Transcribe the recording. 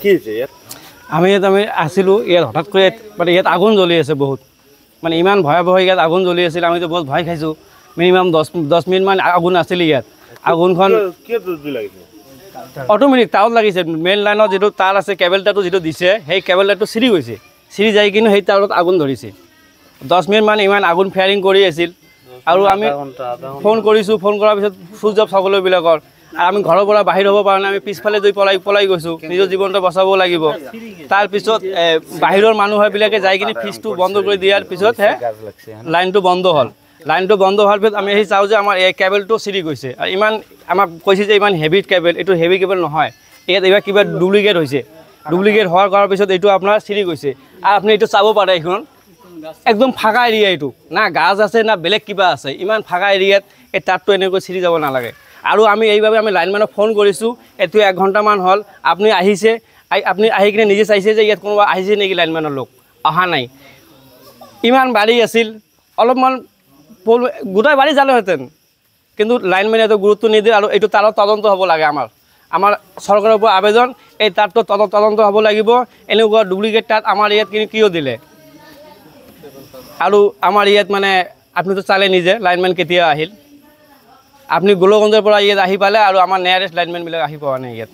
কি হৈছে ইয়াত? আমি আছিলোঁ ইয়াত হঠাৎ কৰি মানে ইয়াত আগুন জ্বলি আছে বহুত, মানে ইমান ভয়াৱহ ইয়াত আগুন জ্বলি আছিল। আমিতো বহুত ভয় খাইছোঁ। মিনিমাম 10 মিনিটমান আগুন আছিলে ইয়াত। আগুনখন অট'মেটিক তাৰত লাগিছে। মেইন লাইনত যিটো তাৰ আছে, কেবল তাৰটো যিটো দিছে, সেই কেবল তাৰটো চিৰি গৈছে। চিৰি যাই কিন্তু সেই তাৰত আগুন ধৰিছে। 10 মিনিটমান ইমান আগুন ফেয়াৰিং কৰি আছিল। আৰু আমি ফোন কৰিছোঁ, ফোন কৰাৰ পিছত চুইচ অফ সকলোবিলাকৰ। আৰু আমি ঘৰৰ পৰা বাহিৰ হ'ব পৰা নাই। আমি পিছফালে পলাই গৈছোঁ, নিজৰ জীৱনটো বচাব লাগিব। তাৰপিছত বাহিৰৰ মানুহবিলাকে যাই কিনে ফ্ৰিজটো বন্ধ কৰি দিয়াৰ পিছতহে লাইনটো বন্ধ হ'ল। লাইনটো বন্ধ হোৱাৰ পিছত আমি সেই চাওঁ যে আমাৰ এই কেবলটো চিৰি গৈছে। আৰু ইমান আমাক কৈছে যে ইমান হেভি কেবল, এইটো হেভি কেবল নহয়, ইয়াত এইবাৰ কিবা ডুপ্লিকেট হৈছে। ডুপ্লিকেট হোৱাৰ পিছত এইটো আপোনাৰ চিৰি গৈছে। আৰু আপুনি এইটো চাব পাৰে, এইখন একদম ফাঁকা এৰিয়া। এইটো না গাছ আছে না বেলেগ কিবা আছে। ইমান ফাঁকা এৰিয়াত এই তাঁৰটো এনেকৈ চিৰি যাব নালাগে। আৰু আমি এইবাবে আমি লাইনমেনক ফোন কৰিছোঁ। এইটো 1 ঘণ্টামান হ'ল, আপুনি আহিছে, আপুনি আহি কিনে নিজে চাইছে যে ইয়াত কোনোবা আহিছে নেকি লাইনমেনৰ লোক? অহা নাই। ইমান বাৰী আছিল, অলপমান গোটাই বাৰী জালেহেঁতেন, কিন্তু লাইনমেনে এইটো গুৰুত্ব নিদিয়ে। আৰু এইটো তাৰত তদন্ত হ'ব লাগে। আমাৰ চৰকাৰৰ পৰা আবেদন, এই তাঁৰটো তদন্ত হ'ব লাগিব। এনেকুৱা ডুপ্লিকেট তাঁত আমাৰ ইয়াত কিয় দিলে? আৰু আমাৰ ইয়াত মানে আপুনিতো চালে নিজে লাইনমেন কেতিয়া আহিল। আপুনি গোলগঞ্জৰ পৰা ইয়াত আহি পালে, আৰু আমাৰ নিয়াৰেষ্ট লাইনমেনবিলাক আহি পোৱা নাই ইয়াত।